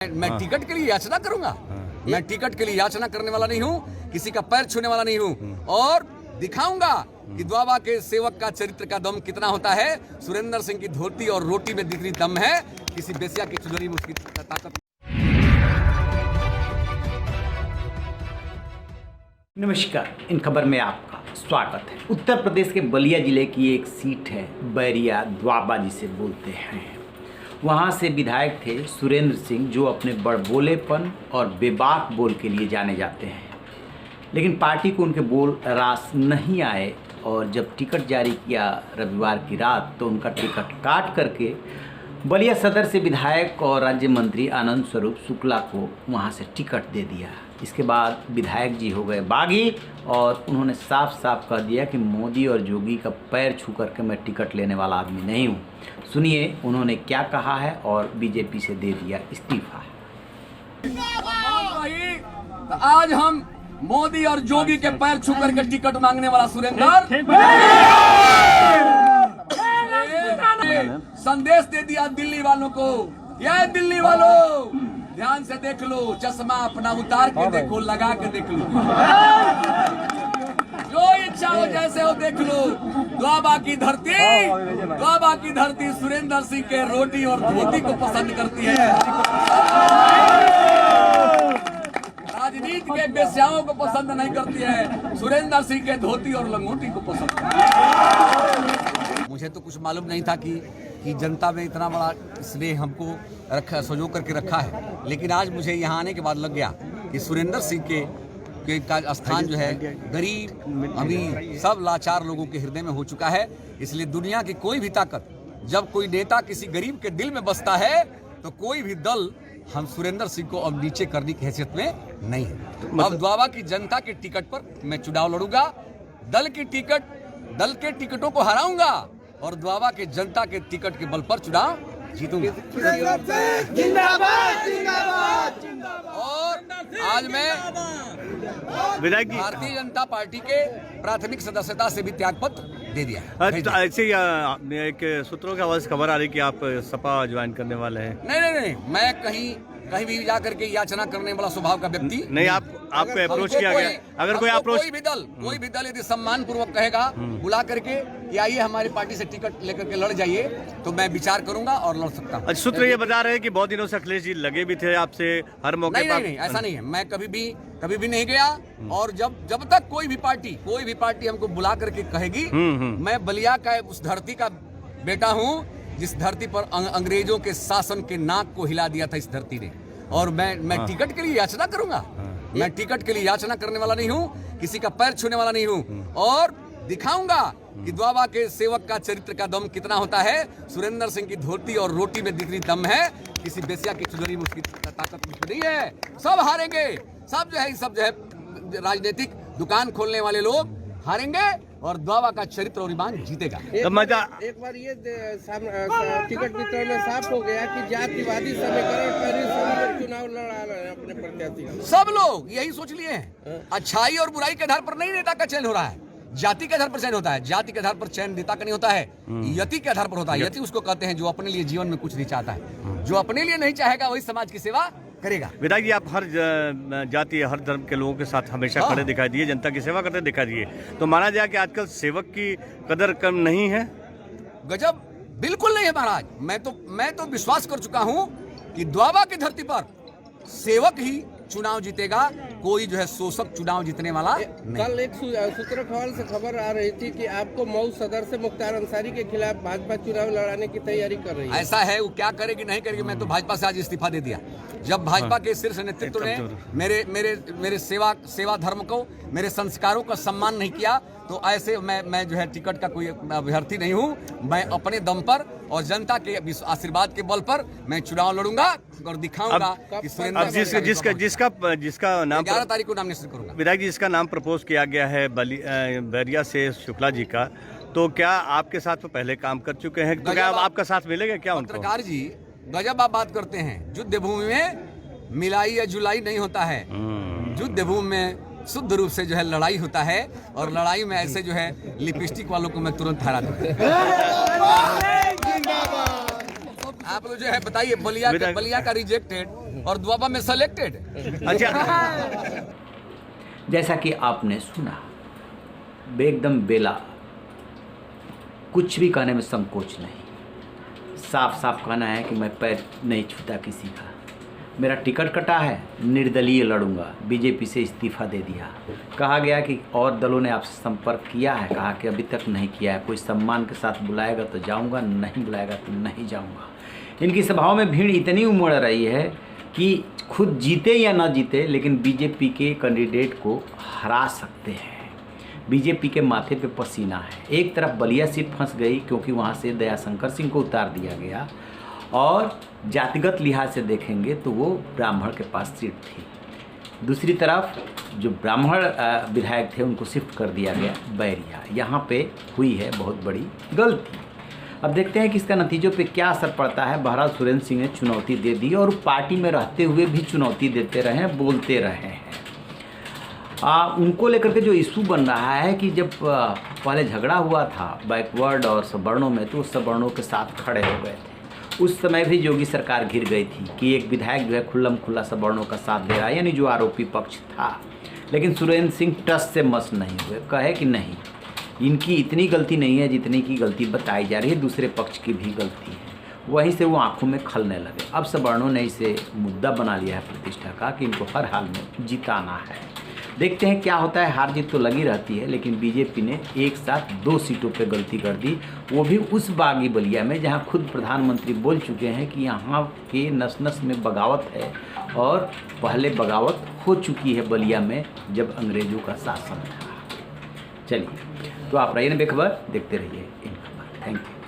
मैं टिकट के लिए याचना करूंगा। मैं टिकट के लिए याचना करने वाला नहीं हूं, किसी का पैर छूने वाला नहीं हूं, और दिखाऊंगा कि द्वाबा के सेवक का चरित्र का दम कितना होता है। सुरेंद्र सिंह की धोती और रोटी में जितनी दम है, किसी बेसिया की चुनरी में उसकी ताकत। नमस्कार, इन खबर में आपका स्वागत है। उत्तर प्रदेश के बलिया जिले की एक सीट है बैरिया द्वाबा जिसे बोलते हैं। वहाँ से विधायक थे सुरेंद्र सिंह, जो अपने बड़बोलेपन और बेबाक बोल के लिए जाने जाते हैं। लेकिन पार्टी को उनके बोल रास नहीं आए और जब टिकट जारी किया रविवार की रात, तो उनका टिकट काट करके बलिया सदर से विधायक और राज्य मंत्री आनंद स्वरूप शुक्ला को वहाँ से टिकट दे दिया। इसके बाद विधायक जी हो गए बागी और उन्होंने साफ साफ कह दिया कि मोदी और जोगी का पैर छू करके मैं टिकट लेने वाला आदमी नहीं हूँ। सुनिए उन्होंने क्या कहा है और बीजेपी से दे दिया इस्तीफा। तो आज हम मोदी और जोगी के पैर छू करके टिकट मांगने वाला सुरेंद्र संदेश दे दिया दिल्ली वालों को। यह दिल्ली वालों, ध्यान से देख लो, चश्मा अपना उतार के देखो, लगा के देख लो, जो इच्छा हो जैसे हो देख लो। द्वाबा की धरती सुरेंद्र सिंह के रोटी और धोती को पसंद करती है। राजनीति के बेस्याओं को पसंद नहीं करती है, सुरेंद्र सिंह के धोती और लंगोटी को पसंद करती है। मुझे तो कुछ मालूम नहीं था कि जनता में इतना बड़ा स्नेह हमको रखा, सजो करके रखा है। लेकिन आज मुझे यहाँ आने के बाद लग गया कि सुरेंद्र सिंह का स्थान जो है गरीब अमीर सब लाचार लोगों के हृदय में हो चुका है। इसलिए दुनिया की कोई भी ताकत, जब कोई नेता किसी गरीब के दिल में बसता है, तो कोई भी दल हम सुरेंद्र सिंह को अब नीचे करने की हैसियत में नहीं है। अब द्वाबा की जनता के टिकट पर मैं चुनाव लड़ूंगा, दल के टिकटों को हराऊंगा और द्वाबा के जनता के टिकट के बल पर चुनाव जीतूंगा। और आज मैं भारतीय जनता पार्टी के प्राथमिक सदस्यता से भी त्यागपत्र दे दिया। ऐसे ही एक सूत्रों की आवाज खबर आ रही कि आप सपा ज्वाइन करने वाले हैं। नहीं, मैं कहीं भी जाकर के याचना करने वाला स्वभाव का व्यक्ति नहीं। आपको अप्रोच किया गया? अगर कोई अप्रोच, कोई भी दल यदि सम्मान पूर्वक कहेगा, बुला करके कि आइए हमारी पार्टी से टिकट लेकर के लड़ जाइए, तो मैं विचार करूंगा और लड़ सकता हूँ। सूत्र ये बता रहे हैं कि बहुत दिनों से अखिलेश जी लगे भी थे आपसे हर मौके पर। नहीं, ऐसा नहीं है। मैं कभी भी नहीं गया। और जब तक कोई भी पार्टी हमको बुला करके कहेगी, मैं बलिया का उस धरती का बेटा हूँ जिस धरती पर अंग्रेजों के शासन के नाक को हिला दिया था इस धरती ने। और मैं टिकट के लिए याचना करूंगा। मैं टिकट के लिए याचना करने वाला नहीं हूँ, किसी का पैर छूने वाला नहीं हूँ, और दिखाऊंगा कि द्वाबा के सेवक का चरित्र का दम कितना होता है। सुरेंद्र सिंह की धोती और रोटी में जितनी दम है, किसी बेसिया की चुनरी में उसकी ताकत नहीं है। सब हारेंगे, सब जो है राजनीतिक दुकान खोलने वाले लोग हारेंगे और द्वाबा का चरित्र और ईमान जीतेगा। एक बार ये टिकट वितरण में साफ हो गया कि जातिवादी समीकरण चुनाव लड़ा रहे हैं अपने प्रत्याशी। सब लोग यही सोच लिए हैं। अच्छाई और बुराई के आधार पर नहीं नेता का चयन हो रहा है, जाति के आधार पर चयन होता है। जाति के आधार पर चयन नेता का नहीं होता है, यति के आधार पर होता है। यति उसको कहते हैं जो अपने लिए जीवन में कुछ नहीं चाहता है। जो अपने लिए नहीं चाहेगा वही समाज की सेवा करेगा। विधायक जी, आप हर जाति हर धर्म के लोगों के साथ हमेशा खड़े दिखाई दिए, जनता की सेवा करते दिखाई दिए, तो माना जाए कि आजकल सेवक की कदर कम नहीं है? गजब, बिल्कुल नहीं है महाराज। मैं तो विश्वास कर चुका हूं कि द्वाबा की धरती पर सेवक ही चुनाव जीतेगा, कोई जो है शोषक चुनाव जीतने वाला नहीं। कल एक सूत्र खबर से खबर आ रही थी कि आपको मऊ सदर से मुख्तार अंसारी के खिलाफ भाजपा चुनाव लड़ाने की तैयारी कर रही है। ऐसा है, वो क्या करेगी नहीं करेगी। मैं तो भाजपा से आज इस्तीफा दे दिया। जब भाजपा के शीर्ष नेतृत्व ने मेरे सेवा धर्म को, मेरे संस्कारों का सम्मान नहीं किया, तो ऐसे मैं जो है टिकट का कोई अभ्यर्थी नहीं हूँ। मैं अपने दम पर और जनता के आशीर्वाद के बल पर मैं चुनाव लड़ूंगा और दिखाऊंगा कि जिसका नाम 11 तारीख को नामिनेशन करूंगा। विधायक जी, जिसका नाम प्रपोज किया गया है बैरिया से शुक्ला जी का, तो क्या आपके साथ तो पहले काम कर चुके हैं, तो क्या आपका साथ मिलेगा क्या उनको? पत्रकार जी, गजब आप बात करते हैं। युद्ध भूमि में मिलाई या जुलाई नहीं होता है। युद्ध भूमि में शुद्ध रूप से जो है लड़ाई होता है, और लड़ाई में ऐसे जो है लिपस्टिक वालों को मैं तुरंत हरा दूंगा। आप लोग जो है बताइए, बलिया का रिजेक्टेड और द्वाबा में सेलेक्टेड। अच्छा, जैसा कि आपने सुना, एकदम बेला, कुछ भी कहने में संकोच नहीं, साफ साफ कहना है कि मैं पैर नहीं छूता किसी का, मेरा टिकट कटा है, निर्दलीय लड़ूंगा, बीजेपी से इस्तीफा दे दिया। कहा गया कि और दलों ने आपसे संपर्क किया है, कहा कि अभी तक नहीं किया है, कोई सम्मान के साथ बुलाएगा तो जाऊंगा, नहीं बुलाएगा तो नहीं जाऊंगा। इनकी सभाओं में भीड़ इतनी उमड़ रही है कि खुद जीते या ना जीते, लेकिन बीजेपी के कैंडिडेट को हरा सकते हैं। बीजेपी के माथे पे पसीना है। एक तरफ बलिया सीट फंस गई क्योंकि वहाँ से दयाशंकर सिंह को उतार दिया गया, और जातिगत लिहाज से देखेंगे तो वो ब्राह्मण के पास सीट थी। दूसरी तरफ जो ब्राह्मण विधायक थे उनको शिफ्ट कर दिया गया बैरिया। यहाँ पे हुई है बहुत बड़ी गलती। अब देखते हैं कि इसका नतीजों पे क्या असर पड़ता है। बहरहाल सुरेंद्र सिंह ने चुनौती दे दी और पार्टी में रहते हुए भी चुनौती देते रहे, बोलते रहे हैं। उनको लेकर के जो इशू बन रहा है कि जब पहले झगड़ा हुआ था बैकवर्ड और सवर्णों में, तो सवर्णों के साथ खड़े हो गए थे। उस समय भी योगी सरकार घिर गई थी कि एक विधायक जो है खुल्लम खुल्ला सवर्णों का साथ दे रहा है, यानी जो आरोपी पक्ष था। लेकिन सुरेंद्र सिंह टस से मस नहीं हुए, कहे कि नहीं, इनकी इतनी गलती नहीं है जितनी की गलती बताई जा रही है, दूसरे पक्ष की भी गलती है। वहीं से वो आंखों में खलने लगे। अब सवर्णों ने इसे मुद्दा बना लिया है प्रतिष्ठा का कि इनको हर हाल में जिताना है। देखते हैं क्या होता है। हार जीत तो लगी रहती है, लेकिन बीजेपी ने एक साथ 2 सीटों पे गलती कर दी, वो भी उस बागी बलिया में जहां खुद प्रधानमंत्री बोल चुके हैं कि यहाँ के नस नस में बगावत है, और पहले बगावत हो चुकी है बलिया में जब अंग्रेजों का शासन था। चलिए, तो आप रहिए बेखबर, देखते रहिए इन खबर। Thank you.